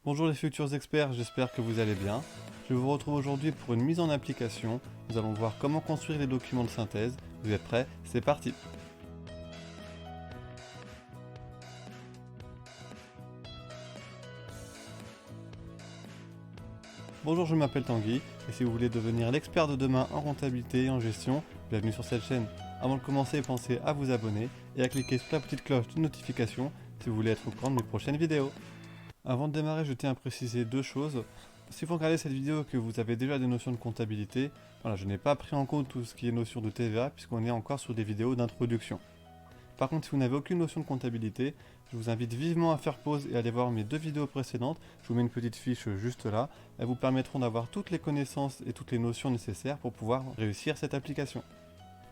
Bonjour les futurs experts, j'espère que vous allez bien. Je vous retrouve aujourd'hui pour une mise en application. Nous allons voir comment construire les documents de synthèse. Vous êtes prêts? C'est parti! Bonjour, je m'appelle Tanguy, et si vous voulez devenir l'expert de demain en comptabilité et en gestion, bienvenue sur cette chaîne. Avant de commencer, pensez à vous abonner et à cliquer sur la petite cloche de notification si vous voulez être au courant de mes prochaines vidéos. Avant de démarrer, je tiens à préciser deux choses. Si vous regardez cette vidéo et que vous avez déjà des notions de comptabilité, voilà, je n'ai pas pris en compte tout ce qui est notion de TVA puisqu'on est encore sur des vidéos d'introduction. Par contre, si vous n'avez aucune notion de comptabilité, je vous invite vivement à faire pause et à aller voir mes deux vidéos précédentes. Je vous mets une petite fiche juste là. Elles vous permettront d'avoir toutes les connaissances et toutes les notions nécessaires pour pouvoir réussir cette application.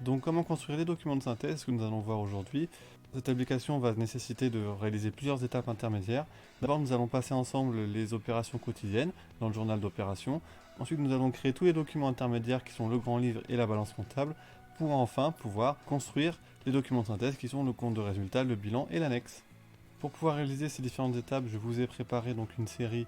Donc comment construire les documents de synthèse que nous allons voir aujourd'hui. Cette application va nécessiter de réaliser plusieurs étapes intermédiaires. D'abord, nous allons passer ensemble les opérations quotidiennes dans le journal d'opération. Ensuite, nous allons créer tous les documents intermédiaires qui sont le grand livre et la balance comptable pour enfin pouvoir construire les documents de synthèse qui sont le compte de résultat, le bilan et l'annexe. Pour pouvoir réaliser ces différentes étapes, je vous ai préparé donc une série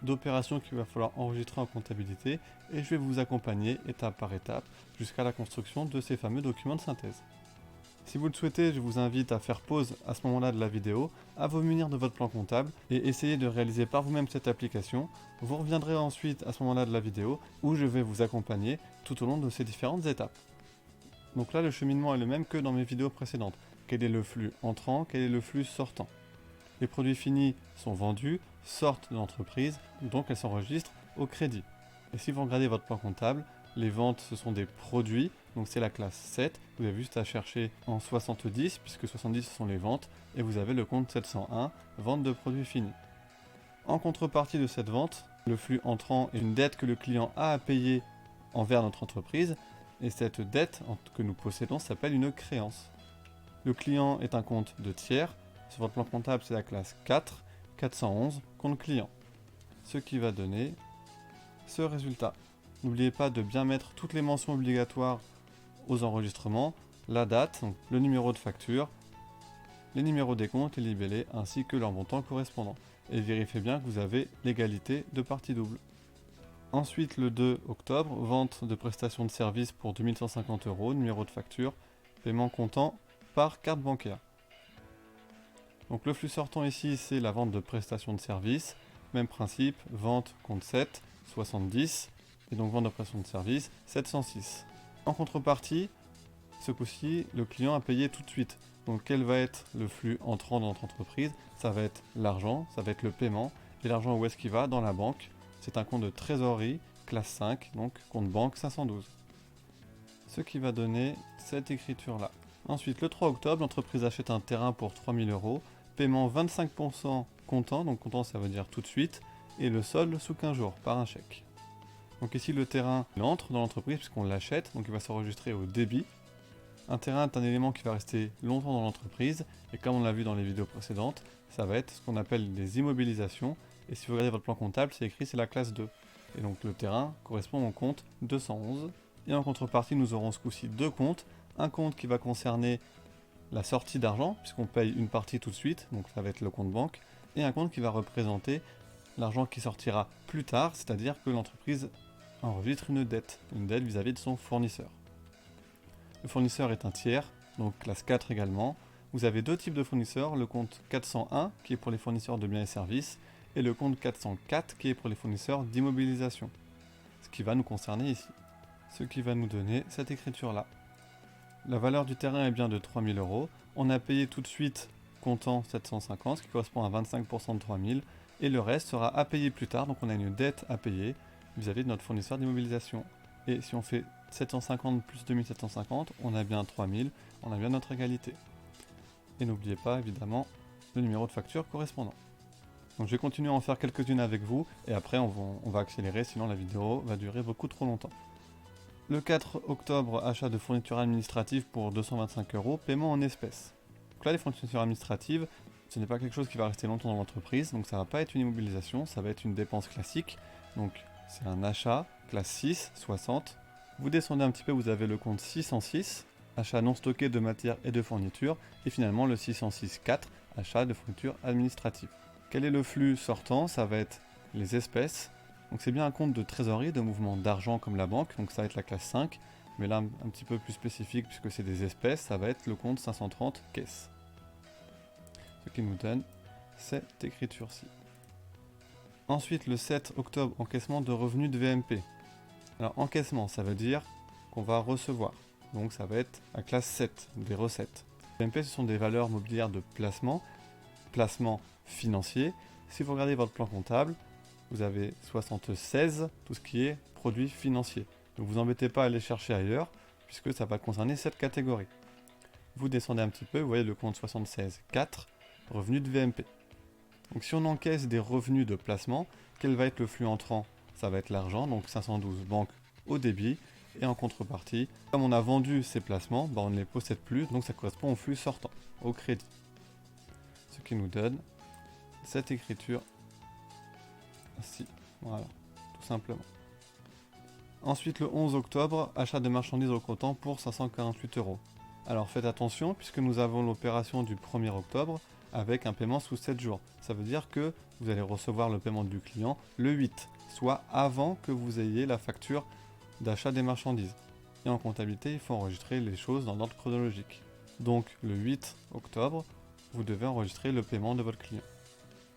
d'opérations qu'il va falloir enregistrer en comptabilité et je vais vous accompagner étape par étape jusqu'à la construction de ces fameux documents de synthèse. Si vous le souhaitez, je vous invite à faire pause à ce moment-là de la vidéo, à vous munir de votre plan comptable et essayer de réaliser par vous-même cette application. Vous reviendrez ensuite à ce moment-là de la vidéo où je vais vous accompagner tout au long de ces différentes étapes. Donc là, le cheminement est le même que dans mes vidéos précédentes. Quel est le flux entrant, quel est le flux sortant? Les produits finis sont vendus, sortent de l'entreprise, donc elles s'enregistrent au crédit. Et si vous regardez votre plan comptable, les ventes ce sont des produits, donc c'est la classe 7. Vous avez juste à chercher en 70, puisque 70 ce sont les ventes, et vous avez le compte 701, vente de produits finis. En contrepartie de cette vente, le flux entrant est une dette que le client a à payer envers notre entreprise, et cette dette que nous possédons s'appelle une créance. Le client est un compte de tiers. Sur votre plan comptable, c'est la classe 4, 411, compte client. Ce qui va donner ce résultat. N'oubliez pas de bien mettre toutes les mentions obligatoires aux enregistrements, la date, donc le numéro de facture, les numéros des comptes, les libellés, ainsi que leur montant correspondant. Et vérifiez bien que vous avez l'égalité de partie double. Ensuite, le 2 octobre, vente de prestations de services pour 2150 €, numéro de facture, paiement comptant par carte bancaire. Donc le flux sortant ici, c'est la vente de prestations de services. Même principe, vente compte 7, 70, et donc vente de prestations de services, 706. En contrepartie, ce coup-ci, le client a payé tout de suite. Donc quel va être le flux entrant dans notre entreprise? Ça va être l'argent, ça va être le paiement. Et l'argent, où est-ce qu'il va? Dans la banque. C'est un compte de trésorerie, classe 5, donc compte banque 512. Ce qui va donner cette écriture-là. Ensuite, le 3 octobre, l'entreprise achète un terrain pour 3000 €, paiement 25% comptant, donc comptant ça veut dire tout de suite, et le solde sous 15 jours par un chèque. Donc ici le terrain il entre dans l'entreprise puisqu'on l'achète, donc il va s'enregistrer au débit. Un terrain est un élément qui va rester longtemps dans l'entreprise, et comme on l'a vu dans les vidéos précédentes, ça va être ce qu'on appelle des immobilisations, et si vous regardez votre plan comptable, c'est écrit c'est la classe 2. Et donc le terrain correspond au compte 211, et en contrepartie nous aurons ce coup-ci deux comptes, un compte qui va concerner la sortie d'argent, puisqu'on paye une partie tout de suite, donc ça va être le compte banque, et un compte qui va représenter l'argent qui sortira plus tard, c'est-à-dire que l'entreprise enregistre une dette vis-à-vis de son fournisseur. Le fournisseur est un tiers, donc classe 4 également. Vous avez deux types de fournisseurs, le compte 401 qui est pour les fournisseurs de biens et services, et le compte 404 qui est pour les fournisseurs d'immobilisation, ce qui va nous concerner ici. Ce qui va nous donner cette écriture-là. La valeur du terrain est bien de 3000 €. On a payé tout de suite comptant 750, ce qui correspond à 25% de 3000, et le reste sera à payer plus tard, donc on a une dette à payer vis-à-vis de notre fournisseur d'immobilisation. Et si on fait 750 plus 2750, on a bien 3000, on a bien notre égalité. Et n'oubliez pas évidemment le numéro de facture correspondant. Donc je vais continuer à en faire quelques-unes avec vous, et après on va accélérer, sinon la vidéo va durer beaucoup trop longtemps. Le 4 octobre, achat de fournitures administratives pour 225 €, paiement en espèces. Donc là, les fournitures administratives, ce n'est pas quelque chose qui va rester longtemps dans l'entreprise, donc ça ne va pas être une immobilisation, ça va être une dépense classique. Donc c'est un achat, classe 6, 60. Vous descendez un petit peu, vous avez le compte 606, achat non stocké de matières et de fournitures, et finalement le 606.4, achat de fournitures administratives. Quel est le flux sortant? Ça va être les espèces. Donc c'est bien un compte de trésorerie, de mouvement d'argent comme la banque, donc ça va être la classe 5. Mais là, un petit peu plus spécifique, puisque c'est des espèces, ça va être le compte 530 caisses. Ce qui nous donne cette écriture-ci. Ensuite, le 7 octobre, encaissement de revenus de VMP. Alors, encaissement, ça veut dire qu'on va recevoir. Donc, ça va être la classe 7, des recettes. VMP, ce sont des valeurs mobilières de placement financier. Si vous regardez votre plan comptable, vous avez 76, tout ce qui est produits financiers. Donc vous embêtez pas à aller chercher ailleurs, puisque ça va concerner cette catégorie. Vous descendez un petit peu, vous voyez le compte 76, 4, revenus de VMP. Donc si on encaisse des revenus de placement, quel va être le flux entrant? Ça va être l'argent, donc 512 banques au débit, et en contrepartie, comme on a vendu ces placements, on ne les possède plus, donc ça correspond au flux sortant, au crédit. Ce qui nous donne cette écriture ici, voilà, tout simplement. Ensuite, le 11 octobre, achat de marchandises au comptant pour 548 €. Alors faites attention, puisque nous avons l'opération du 1er octobre avec un paiement sous 7 jours. Ça veut dire que vous allez recevoir le paiement du client le 8, soit avant que vous ayez la facture d'achat des marchandises. Et en comptabilité, il faut enregistrer les choses dans l'ordre chronologique. Donc le 8 octobre, vous devez enregistrer le paiement de votre client.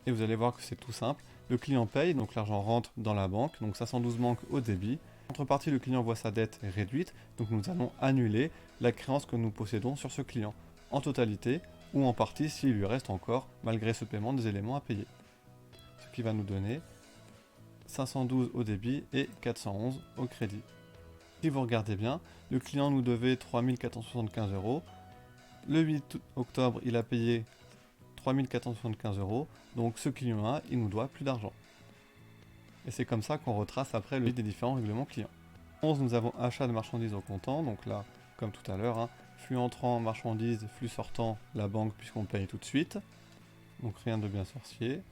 Et vous allez voir que c'est tout simple. Le client paye, donc l'argent rentre dans la banque, donc 512 banques au débit. En contrepartie, le client voit sa dette réduite, donc nous allons annuler la créance que nous possédons sur ce client, en totalité ou en partie s'il lui reste encore, malgré ce paiement, des éléments à payer. Ce qui va nous donner 512 au débit et 411 au crédit. Si vous regardez bien, le client nous devait 3475 €. Le 8 octobre, il a payé 3475 €, donc ce client-là, il nous doit plus d'argent. Et c'est comme ça qu'on retrace après le des différents règlements clients. 11, nous avons achat de marchandises au comptant, donc là, comme tout à l'heure, flux entrant, marchandises, flux sortant, la banque, puisqu'on paye tout de suite. Donc rien de bien sorcier.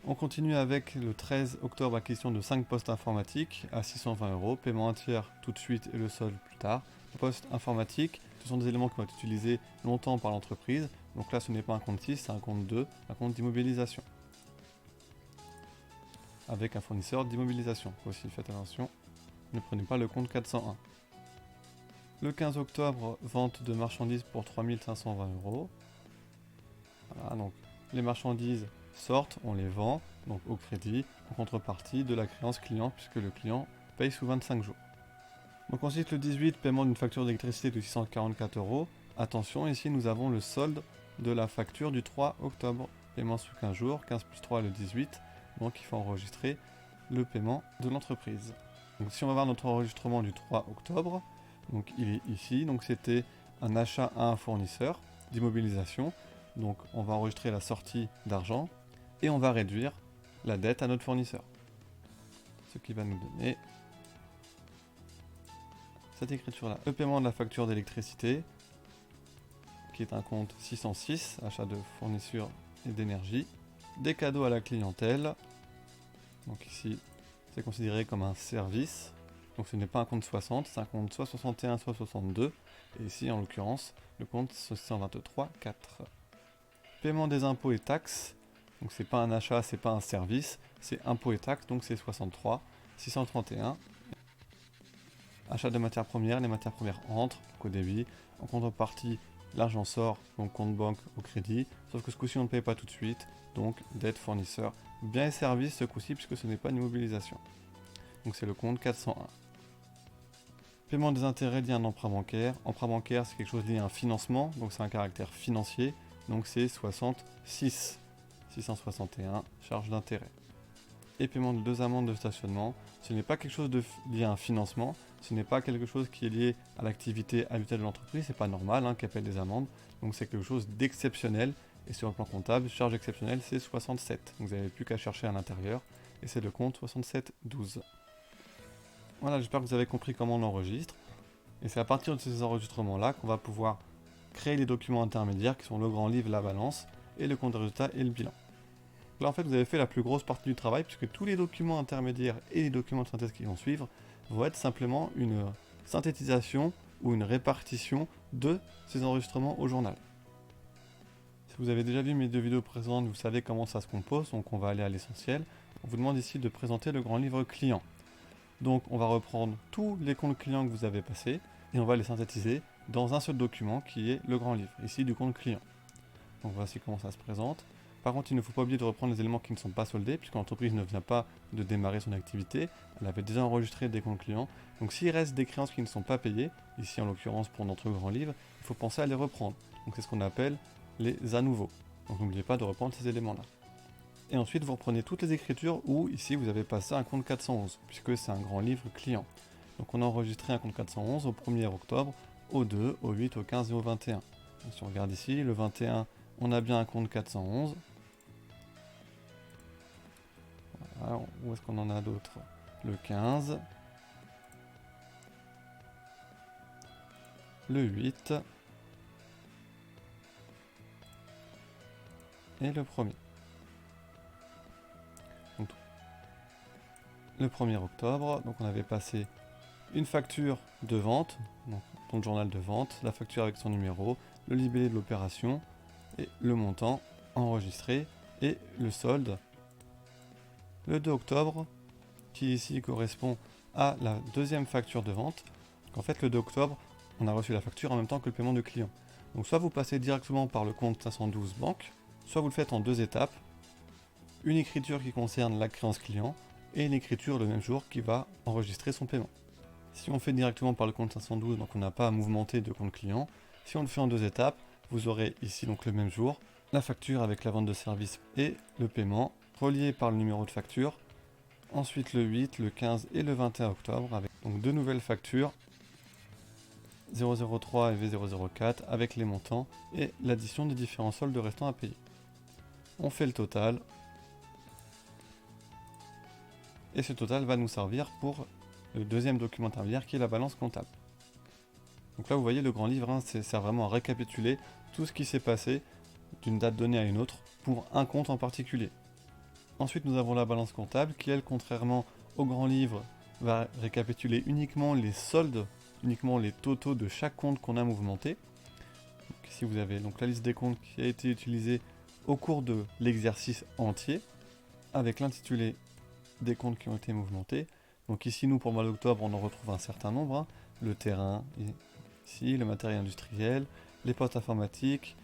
On continue avec le 13 octobre, acquisition de 5 postes informatiques à 620 €, paiement un tiers tout de suite et le solde plus tard. Postes informatiques, ce sont des éléments qui vont être utilisés longtemps par l'entreprise. Donc là, ce n'est pas un compte 6, c'est un compte 2, un compte d'immobilisation. Avec un fournisseur d'immobilisation. Aussi, faites attention, ne prenez pas le compte 401. Le 15 octobre, vente de marchandises pour 3520 €. Voilà, donc les marchandises sortent, on les vend, donc au crédit, en contrepartie de la créance client, puisque le client paye sous 25 jours. Donc ensuite, le 18, paiement d'une facture d'électricité de 644 €. Attention, ici nous avons le solde de la facture du 3 octobre. Paiement sous 15 jours, 15 plus 3 le 18. Donc il faut enregistrer le paiement de l'entreprise. Donc si on va voir notre enregistrement du 3 octobre, donc il est ici. Donc c'était un achat à un fournisseur d'immobilisation. Donc on va enregistrer la sortie d'argent et on va réduire la dette à notre fournisseur. Ce qui va nous donner cette écriture-là. Le paiement de la facture d'électricité, qui est un compte 606, achat de fourniture et d'énergie. Des cadeaux à la clientèle. Donc ici, c'est considéré comme un service. Donc ce n'est pas un compte 60, c'est un compte soit 61, soit 62. Et ici, en l'occurrence, le compte 623,4. Paiement des impôts et taxes. Donc c'est pas un achat, c'est pas un service, c'est impôts et taxes, donc c'est 63, 631. Achat de matières premières, les matières premières entrent au débit. En contrepartie, l'argent sort, donc compte banque au crédit. Sauf que ce coup-ci, on ne paye pas tout de suite. Donc dette fournisseur, biens et services ce coup-ci, puisque ce n'est pas une immobilisation. Donc c'est le compte 401. Paiement des intérêts liés à un emprunt bancaire. Emprunt bancaire, c'est quelque chose lié à un financement, donc c'est un caractère financier. Donc c'est 66, 661, charge d'intérêt. Et paiement de 2 amendes de stationnement. Ce n'est pas quelque chose lié à un financement, ce n'est pas quelque chose qui est lié à l'activité habituelle de l'entreprise, c'est pas normal qu'elle paie des amendes, donc c'est quelque chose d'exceptionnel, et sur le plan comptable, charge exceptionnelle c'est 67, donc vous n'avez plus qu'à chercher à l'intérieur, et c'est le compte 6712. Voilà, j'espère que vous avez compris comment on enregistre, et c'est à partir de ces enregistrements-là qu'on va pouvoir créer les documents intermédiaires qui sont le grand livre, la balance, et le compte de résultat et le bilan. Là, en fait, vous avez fait la plus grosse partie du travail, puisque tous les documents intermédiaires et les documents de synthèse qui vont suivre vont être simplement une synthétisation ou une répartition de ces enregistrements au journal. Si vous avez déjà vu mes 2 vidéos précédentes, vous savez comment ça se compose, donc on va aller à l'essentiel. On vous demande ici de présenter le grand livre client. Donc on va reprendre tous les comptes clients que vous avez passés et on va les synthétiser dans un seul document qui est le grand livre, ici du compte client. Donc voici comment ça se présente. Par contre, il ne faut pas oublier de reprendre les éléments qui ne sont pas soldés, puisque l'entreprise ne vient pas de démarrer son activité, elle avait déjà enregistré des comptes clients. Donc s'il reste des créances qui ne sont pas payées, ici en l'occurrence pour notre grand livre, il faut penser à les reprendre. Donc c'est ce qu'on appelle les à nouveau. Donc n'oubliez pas de reprendre ces éléments-là. Et ensuite, vous reprenez toutes les écritures où ici vous avez passé un compte 411, puisque c'est un grand livre client. Donc on a enregistré un compte 411 au 1er octobre, au 2, au 8, au 15 et au 21. Donc, si on regarde ici, le 21, on a bien un compte 411. Voilà, où est-ce qu'on en a d'autres? Le 15, le 8 et le 1er. Donc, le 1er octobre, donc on avait passé une facture de vente, donc le journal de vente, la facture avec son numéro, le libellé de l'opération et le montant enregistré et le solde. Le 2 octobre, qui ici correspond à la deuxième facture de vente. Donc en fait, le 2 octobre, on a reçu la facture en même temps que le paiement du client. Donc soit vous passez directement par le compte 512 banque, soit vous le faites en 2 étapes. Une écriture qui concerne la créance client et une écriture le même jour qui va enregistrer son paiement. Si on fait directement par le compte 512, donc on n'a pas à mouvementer de compte client. Si on le fait en 2 étapes, vous aurez ici donc le même jour la facture avec la vente de service et le paiement relié par le numéro de facture. Ensuite le 8, le 15 et le 21 octobre avec donc 2 nouvelles factures 003 et V004 avec les montants et l'addition des différents soldes restants à payer. On fait le total et ce total va nous servir pour le deuxième document intermédiaire qui est la balance comptable. Donc là vous voyez le grand livre hein, sert vraiment à récapituler tout ce qui s'est passé d'une date donnée à une autre pour un compte en particulier. Ensuite nous avons la balance comptable qui elle contrairement au grand livre va récapituler uniquement les soldes, uniquement les totaux de chaque compte qu'on a mouvementé. Donc ici vous avez donc la liste des comptes qui a été utilisée au cours de l'exercice entier avec l'intitulé des comptes qui ont été mouvementés. Donc ici nous pour le mois d'octobre on en retrouve un certain nombre, hein. Le terrain ici, le matériel industriel, les postes informatiques,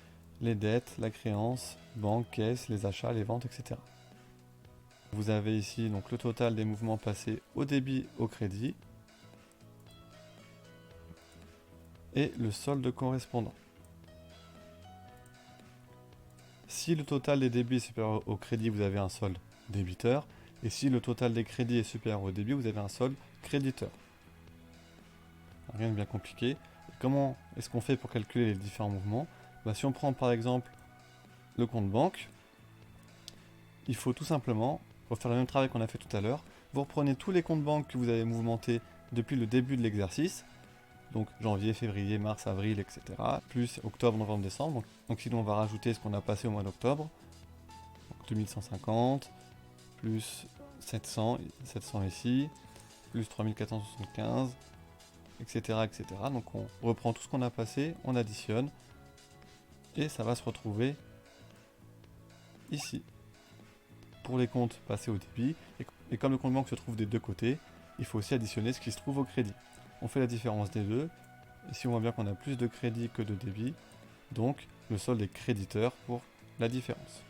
les dettes, la créance, banque, caisse, les achats, les ventes, etc. Vous avez ici donc le total des mouvements passés au débit, au crédit et le solde correspondant. Si le total des débits est supérieur au crédit, vous avez un solde débiteur. Et si le total des crédits est supérieur au débit, vous avez un solde créditeur. Rien de bien compliqué. Et comment est-ce qu'on fait pour calculer les différents mouvements? Si on prend par exemple le compte banque, il faut tout simplement, pour faire le même travail qu'on a fait tout à l'heure, vous reprenez tous les comptes banques que vous avez mouvementés depuis le début de l'exercice, donc janvier, février, mars, avril, etc., plus octobre, novembre, décembre. Donc sinon on va rajouter ce qu'on a passé au mois d'octobre, 2150, plus 700, 700 ici, plus 3475, etc., etc. Donc on reprend tout ce qu'on a passé, on additionne, et ça va se retrouver ici. Pour les comptes passés au débit, et comme le compte banque se trouve des deux côtés, il faut aussi additionner ce qui se trouve au crédit. On fait la différence des deux, ici on voit bien qu'on a plus de crédit que de débit, donc le solde est créditeur pour la différence.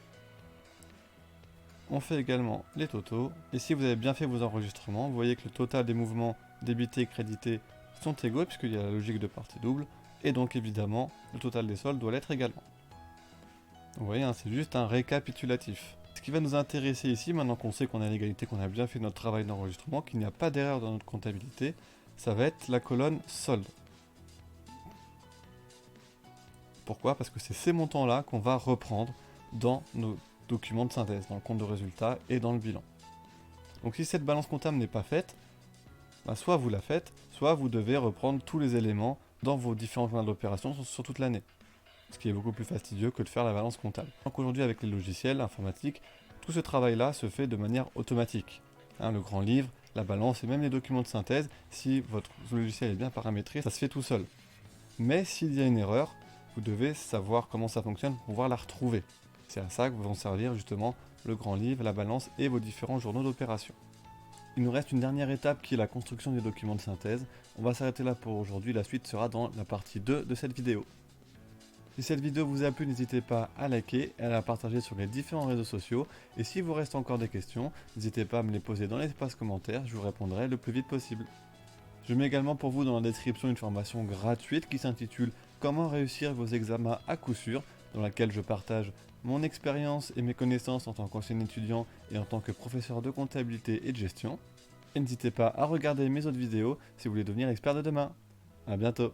On fait également les totaux, et si vous avez bien fait vos enregistrements, vous voyez que le total des mouvements débités et crédités sont égaux, puisqu'il y a la logique de partie double, et donc évidemment, le total des soldes doit l'être également. Vous voyez, hein, c'est juste un récapitulatif. Ce qui va nous intéresser ici, maintenant qu'on sait qu'on a l'égalité, qu'on a bien fait notre travail d'enregistrement, qu'il n'y a pas d'erreur dans notre comptabilité, ça va être la colonne solde. Pourquoi? Parce que c'est ces montants-là qu'on va reprendre dans nos documents de synthèse, dans le compte de résultat et dans le bilan. Donc si cette balance comptable n'est pas faite, soit vous la faites, soit vous devez reprendre tous les éléments dans vos différents journaux d'opération sur toute l'année. Ce qui est beaucoup plus fastidieux que de faire la balance comptable. Donc aujourd'hui avec les logiciels informatiques, tout ce travail-là se fait de manière automatique. Le grand livre, la balance et même les documents de synthèse, si votre logiciel est bien paramétré, ça se fait tout seul. Mais s'il y a une erreur, vous devez savoir comment ça fonctionne pour pouvoir la retrouver. C'est à ça que vont servir justement le grand livre, la balance et vos différents journaux d'opération. Il nous reste une dernière étape qui est la construction des documents de synthèse. On va s'arrêter là pour aujourd'hui, la suite sera dans la partie 2 de cette vidéo. Si cette vidéo vous a plu, n'hésitez pas à liker et à la partager sur les différents réseaux sociaux. Et si vous reste encore des questions, n'hésitez pas à me les poser dans l'espace commentaire, je vous répondrai le plus vite possible. Je mets également pour vous dans la description une formation gratuite qui s'intitule Comment réussir vos examens à coup sûr, dans laquelle je partage mon expérience et mes connaissances en tant qu'ancien étudiant et en tant que professeur de comptabilité et de gestion. Et n'hésitez pas à regarder mes autres vidéos si vous voulez devenir expert de demain. A bientôt.